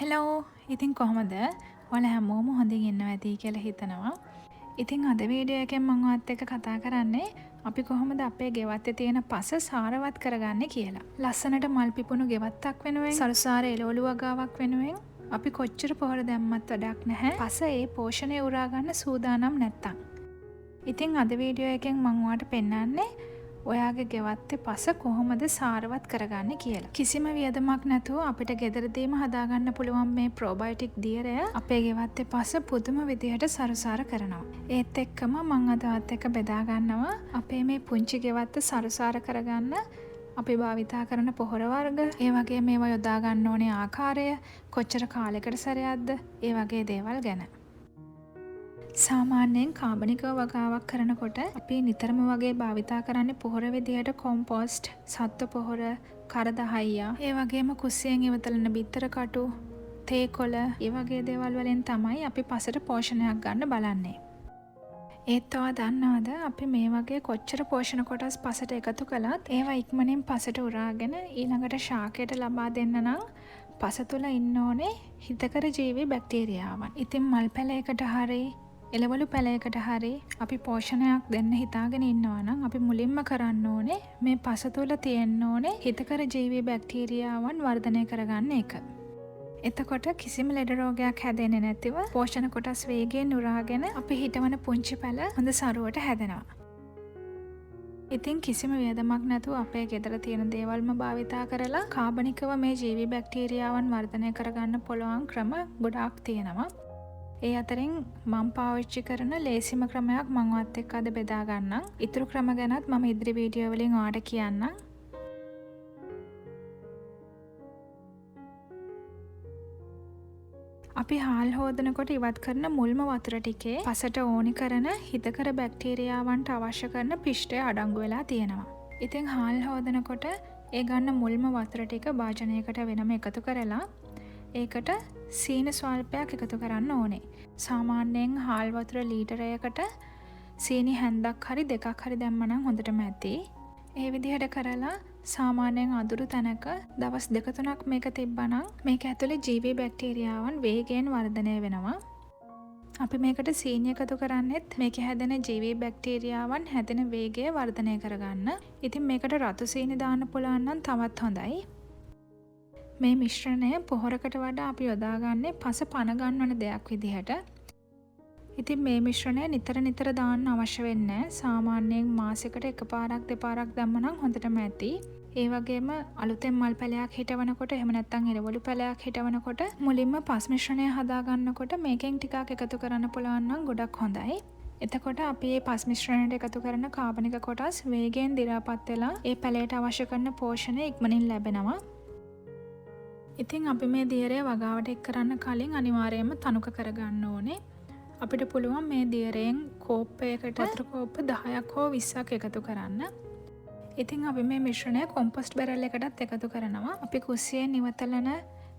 Hello ඉතින් කොහොමද ඔයාලා හැමෝම හොඳින් ඉන්නවා ඇති කියලා හිතනවා. ඉතින් අද වීඩියෝ එකෙන් මම ඔයත් එක්ක කතා කරන්නේ අපි කොහොමද අපේ ගෙවත්තේ තියෙන පස සාරවත් කරගන්නේ කියලා. ලස්සනට මල් පිපුණු ගෙවත්තක් වෙනුවෙන් සරුසාර එළවලු වගාවක් වෙනුවෙන් අපි කොච්චර පොහොර දැම්මත් වැඩක් නැහැ. පස ඒ පෝෂණය උරා ගන්න සූදානම් නැත්තම්. ඉතින් අද වීඩියෝ එකෙන් මම ඔයාලට පෙන්නන්නේ ඔයාගේ ගෙවත්තේ පස කොහොමද සාරවත් කරගන්නේ කියලා. කිසිම වියදමක් නැතුව අපිට ගෙදරදීම හදාගන්න පුළුවන් මේ ප්‍රෝබයොටික් දියරය අපේ ගෙවත්තේ පස පුදුම විදිහට සරුසාර කරනවා. ඒත් එක්කම මම අද ඔයත් එක්ක බෙදා ගන්නවා අපේ මේ පුංචි ගෙවත්ත සරුසාර කරගන්න අපි භාවිතා කරන පොහොර වර්ග, ඒ වගේ මේවා යොදා ගන්න ඕනේ ආකාරය, කොච්චර කාලයකට සැරයක්ද, ඒ වගේ දේවල් ගැන. සාමාන්‍යයෙන් කාබනිකව වගාවක් කරනකොට අපි නිතරම වගේ භාවිතා කරන්නේ පොහොර විදියට කොම්පෝස්ට්, සත්ව පොහොර, කරදහයියා, ඒ වගේම කුස්සියෙන් ඉවතලන බිත්තර කටු, තේ කොළ, ඒ වගේ දේවල් වලින් තමයි අපි පසට පෝෂණයක් ගන්න බලන්නේ. ඒත් ඔයා දන්නවද අපි මේ වගේ කොච්චර පෝෂණ කොටස් පසට එකතු කළත් ඒවා ඉක්මනින් පසට උරාගෙන ඊළඟට ශාකයට ලබා දෙන්න නම් පස තුළ ඉන්න ඕනේ හිතකර ජීවී බැක්ටීරියාවන්. ඉතින් මල් පැලයකට හරි එළවලු පැලයකට හරි අපි පෝෂණයක් දෙන්න හිතාගෙන ඉන්නවා නම් අපි මුලින්ම කරන්න ඕනේ මේ පස තුළ තියෙන්න ඕනේ හිතකර ජීවී බැක්ටීරියාවන් වර්ධනය කරගන්න එක. එතකොට කිසිම ලෙඩ රෝගයක් හැදෙන්නේ නැතිව පෝෂණ කොටස් වේගයෙන් උරාගෙන අපි හිටවන පුංචි පැල හොඳ සරුවට හැදෙනවා. ඉතින් කිසිම වියදමක් නැතුව අපේ ගෙදර තියෙන දේවල්ම භාවිතා කරලා කාබනිකව මේ ජීවී බැක්ටීරියාවන් වර්ධනය කරගන්න පුළුවන් ක්‍රම ගොඩාක් තියෙනවා. ඒ අතරින් මම පාවිච්චි කරන ලේසිම ක්‍රමයක් මම ඔයත් එක්ක අද බෙදා ගන්නම්. ඊටු ක්‍රම ගැනත් මම ඉදිරි වීඩියෝ වලින් ඔයාලට කියන්නම්. අපි හාල් හොදනකොට ඉවත් කරන මුල්ම වතුර ටිකේ පසට ඕනි කරන හිතකර බැක්ටීරියාවන්ට අවශ්‍ය කරන පිෂ්ඨය අඩංගු වෙලා තියෙනවා. ඉතින් හාල් හොදනකොට ඒ ගන්න මුල්ම වතුර ටික භාජනයකට වෙනම එකතු කරලා ඒකට සීනි ස්වල්පයක් එකතු කරන්න ඕනේ. සාමාන්‍යයෙන් හාල් වතුර ලීටරයකට සීනි හැන්දක් හරි දෙකක් හරි දැම්මනම් හොඳටම ඇති. ඒ විදිහට කරලා සාමාන්‍යයෙන් අඳුරු තැනක දවස් 2-3ක් මේක තිබ්බනම් මේක ඇතුලේ ජීවී බැක්ටීරියාවන් වේගයෙන් වර්ධනය වෙනවා. අපි මේකට සීනි එකතු කරන්නේත් මේකේ හැදෙන ජීවී බැක්ටීරියාවන් හැදෙන වේගය වර්ධනය කරගන්න. ඉතින් මේකට රතු සීනි දාන්න පුළුවන් නම් තවත් හොඳයි. මේ මිශ්‍රණය පොහොරකට වඩා අපි යොදාගන්නේ පස පන ගන්නවන දෙයක් විදිහට. ඉතින් මේ මිශ්‍රණය නිතර දාන්න අවශ්‍ය වෙන්නේ. සාමාන්‍යයෙන් මාසෙකට එකපාරක් දෙපාරක් දැම්මනම් හොඳටම ඇති. ඒ වගේම අලුතෙන් මල් පැලයක් හිටවනකොට එහෙම නැත්නම් එළවලු පැලයක් හිටවනකොට මුලින්ම පස් මිශ්‍රණය හදා ගන්නකොට මේකෙන් ටිකක් එකතු කරන්න පුළුවන් නම් ගොඩක් හොඳයි. එතකොට අපි මේ පස් මිශ්‍රණයට එකතු කරන කාබනික කොටස් වේගයෙන් දි รา පත් වෙලා ඒ පැලයට අවශ්‍ය කරන පෝෂණය ඉක්මනින් ලැබෙනවා. ඉතින් අපි මේ දියරය වගාවට එක් කරන්න කලින් අනිවාර්යයෙන්ම තනුක කරගන්න ඕනේ. අපිට පුළුවන් මේ දියරයෙන් කෝප්පයකට වතුර කෝප්ප 10ක් හෝ 20ක් එකතු කරන්න. ඉතින් අපි මේ මිශ්‍රණය කොම්පොස්ට් බැරල් එකටත් එකතු කරනවා. අපි කුස්සියෙන් ඉවතලන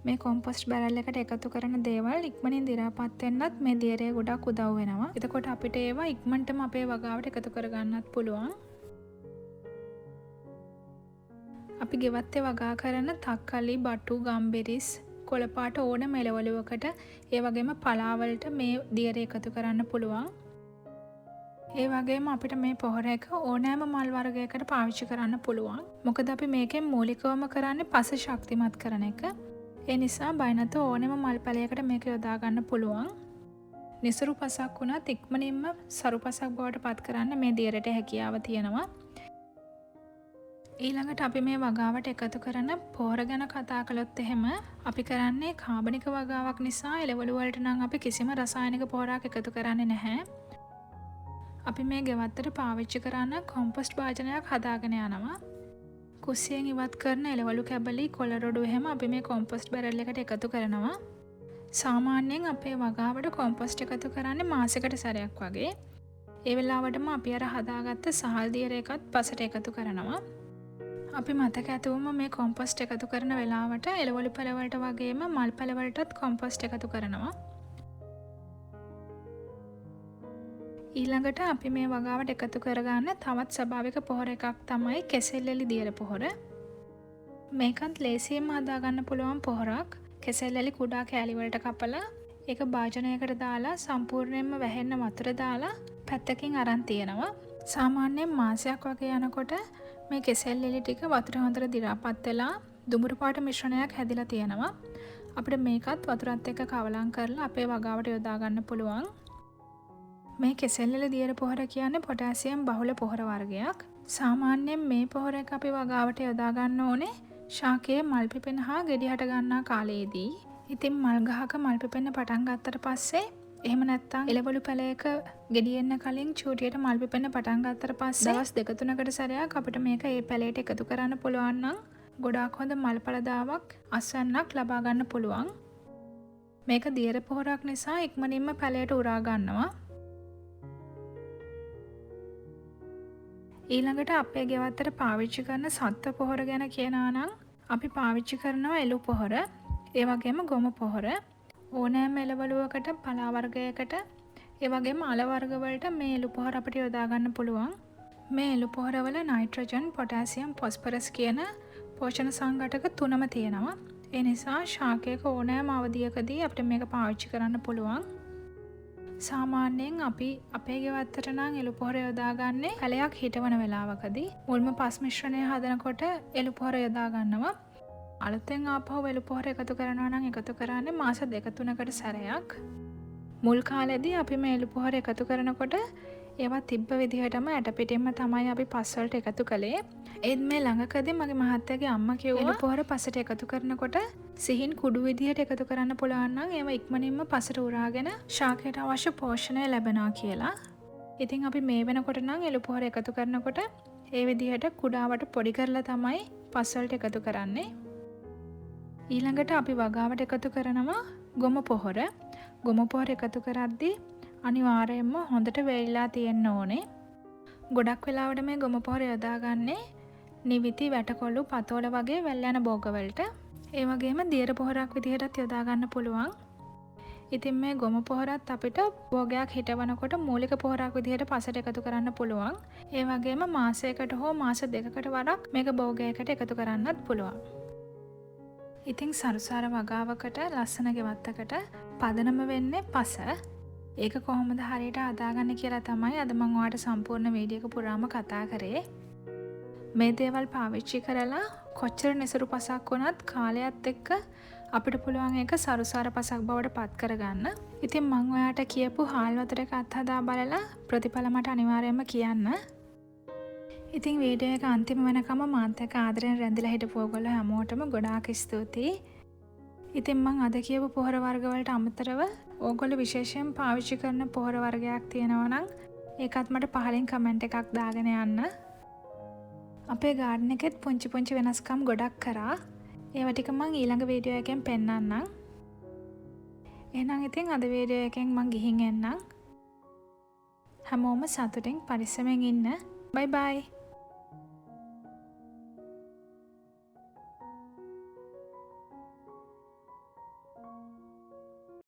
මේ කොම්පොස්ට් බැරල් එකට එකතු කරන දේවල් ඉක්මනින් දි รา පත් වෙන්නත් මේ දියරය ගොඩක් උදව් වෙනවා. එතකොට අපිට ඒවා ඉක්මනටම අපේ වගාවට එකතු කරගන්නත් පුළුවන්. අපි ගෙවත්තේ වගා කරන තක්කලි, බටු, ගම්බිරිස්, කොළපාට ඕනම එළවලුවකට ඒ වගේම පලාවලට මේ දියර එකතු කරන්න පුළුවන්. ඒ වගේම අපිට මේ පොහොර එක ඕනෑම මල් වර්ගයකට පාවිච්චි කරන්න පුළුවන්. මොකද අපි මේකෙන් මූලිකවම කරන්නේ පස ශක්තිමත් කරන එක. ඒ නිසා බය නැතුව ඕනෑම මල් පැලයකට මේක යොදා ගන්න පුළුවන්. නිසරු පසක් වුණත් ඉක්මනින්ම සරු පසක් බවට පත් කරන්න මේ දියරට හැකියාව තියෙනවා. ඊළඟට අපි මේ වගාවට එකතු කරන පොහොර ගැන කතා කළොත් එහෙම අපි කරන්නේ කාබනික වගාවක් නිසා එළවලු වලට නම් අපි කිසිම රසායනික පොහොරක් එකතු කරන්නේ නැහැ. අපි මේ ගෙවත්තට පාවිච්චි කරන කොම්පොස්ට් භාජනයක් හදාගෙන යනවා. කුස්සියෙන් ඉවත් කරන එළවලු කැබලි, කොළ රොඩු එහෙම අපි මේ කොම්පොස්ට් බැරල් එකට එකතු කරනවා. සාමාන්‍යයෙන් අපේ වගාවට කොම්පොස්ට් එකතු කරන්නේ මාසෙකට සැරයක් වගේ. ඒ වෙලාවටම අපි අර හදාගත්ත සහල් දියර එකත් පසට එකතු කරනවා. අපි මතක ඇතුවම මේ කොම්පොස්ට් එකතු කරන වෙලාවට එළවලු පැලවලට වගේම මල් පැලවලටත් කොම්පොස්ට් එකතු කරනවා. ඊළඟට අපි මේ වගාවට එකතු කරගන්න තවත් ස්වභාවික පොහොර එකක් තමයි කෙසෙල්ලලි දියර පොහොර. මේකත් ලේසියෙන්ම හදාගන්න පුළුවන් පොහොරක්. කෙසෙල් වල කුඩා කෑලි වලට කපලා ඒක භාජනයකට දාලා සම්පූර්ණයෙන්ම වැහෙන්න වතුර දාලා පැත්තකින් අරන් තියෙනවා. සාමාන්‍යයෙන් මාසයක් වගේ යනකොට මේ කෙසෙල් එලි ටික වතුර හොඳට දිරාපත් වෙලා දුඹුරු පාට මිශ්‍රණයක් හැදිලා තියෙනවා. අපිට මේකත් වතුරත් එක්ක කවලම් කරලා අපේ වගාවට යොදා ගන්න පුළුවන්. මේ කෙසෙල් එලි දියර පොහොර කියන්නේ පොටෑසියම් බහුල පොහොර වර්ගයක්. සාමාන්‍යයෙන් මේ පොහොර එක අපි වගාවට යොදා ගන්න ඕනේ ශාකයේ මල් පිපෙන හා ගෙඩි හට ගන්නා කාලයේදී. ඉතින් මල් ගහක මල් පිපෙන්න පටන් ගත්තට පස්සේ එහෙම නැත්නම් එළවලු පැලයක ගෙඩියෙන්න කලින් චූටියට මල් පිපෙන්න පටන් ගත්තට පස්සේ දවස් 2-3කට සැරයක් අපිට මේක ඒ පැලයට එකතු කරන්න පුළුවන් නම් ගොඩාක් හොඳ මල් පළදාවක් අස්වැන්නක් ලබා ගන්න පුළුවන්. මේක දියර පොහොරක් නිසා ඉක්මනින්ම පැලයට උරා ගන්නවා. ඊළඟට අපේ ගෙවත්තට පාවිච්චි කරන සත්ව පොහොර ගැන කියනවා නම් අපි පාවිච්චි කරනවා එළු පොහොර, ඒ වගේම ගොම පොහොර. ඕනෑම එළවලුවකට පලා වර්ගයකට ඒ වගේම අල වර්ග වලට මේ එළු පොහොර අපිට යොදා ගන්න පුළුවන්. මේ එළු පොහොරවල නයිට්‍රජන්, පොටෑසියම්, ෆොස්ෆරස් කියන පෝෂණ සංඝටක 3ම තියෙනවා. ඒ නිසා ශාකයක ඕනෑම අවධියකදී අපිට මේක පාවිච්චි කරන්න පුළුවන්. සාමාන්‍යයෙන් අපි අපේ ගෙවත්තට නම් එළු පොහොර යොදාගන්නේ පැලයක් හිටවන වෙලාවකදී. මුල්ම පස් මිශ්‍රණය හදනකොට එළු පොහොර යොදා ගන්නවා. අලුතෙන් ආපහු එළු පොහොර එකතු කරනවා නම් එකතු කරන්නේ මාස 2-3කට සැරයක්. මුල් කාලෙදී අපි මේ එළු පොහොර එකතු කරනකොට ඒවා තිබ්බ විදිහටම ඇට පිටින්ම තමයි අපි පස් වලට එකතු කළේ. ඒත් මේ ළඟකදී මගේ මහත්තයාගේ අම්මා කිව්වා එළු පොහොර පසට එකතු කරනකොට සිහින් කුඩු විදිහට එකතු කරන්න පුළුවන් නම් ඒවා ඉක්මනින්ම පසට උරාගෙන ශාකයට අවශ්‍ය පෝෂණය ලැබෙනවා කියලා. ඉතින් අපි මේ වෙනකොට නම් එළු පොහොර එකතු කරනකොට ඒ විදිහට කුඩාවට පොඩි කරලා තමයි පස් වලට එකතු කරන්නේ. ඊළඟට අපි වගාවට එකතු කරනවා ගොම පොහොර. ගොම පොහොර එකතු කරද්දී අනිවාර්යයෙන්ම හොඳට වෙලිලා තියෙන්න ඕනේ. ගොඩක් වෙලාවට මේ ගොම පොහොර යොදාගන්නේ නිවිති, වැටකොළු, පතෝල වගේ වැල් යන භෝග වලට. ඒ වගේම දියර පොහොරක් විදිහටත් යොදා ගන්න පුළුවන්. ඉතින් මේ ගොම පොහොරත් අපිට භෝගයක් හිටවනකොට මූලික පොහොරක් විදිහට පසට එකතු කරන්න පුළුවන්. ඒ වගේම මාසයකට හෝ මාස 2කට වරක් මේක භෝගයකට එකතු කරන්නත් පුළුවන්. ඉතින් සරුසාර වගාවකට ලස්සන ගෙවත්තකට පදනම වෙන්නේ පස. ඒක කොහොමද හරියට හදාගන්න කියලා තමයි අද මම ඔයාලට සම්පූර්ණ වීඩියෝ එක පුරාම කතා කරේ. මේ දේවල් පාවිච්චි කරලා කොච්චර නිසරු පසක් වුණත් කාලයත් එක්ක අපිට පුළුවන් ඒක සරුසාර පසක් බවට පත් කරගන්න. ඉතින් මම ඔයාලට කියපු හාල් වතුර එක අත්හදා බලලා ප්‍රතිඵල මට අනිවාර්යයෙන්ම කියන්න. ඉතින් වීඩියෝ එක අන්තිම වෙනකම මාත් එක්ක ආදරෙන් රැඳිලා හිටපු ඔයගොල්ලෝ හැමෝටම ගොඩාක් ස්තුතියි. ඉතින් මම අද කියපු පොහොර වර්ග වලට අමතරව ඕගොල්ලෝ විශේෂයෙන් පාවිච්චි කරන පොහොර වර්ගයක් තියෙනවා නම් ඒකත් මට පහලින් කමෙන්ට් එකක් දාගෙන යන්න. අපේ ගාඩන් එකෙත් පුංචි වෙනස්කම් ගොඩක් කරා. ඒවා ටික මම ඊළඟ වීඩියෝ එකෙන් පෙන්නන්නම්. එහෙනම් ඉතින් අද වීඩියෝ එකෙන් මම ගිහින් එන්නම්. හැමෝම සතුටින් පරිස්සමෙන් ඉන්න. බයි බයි.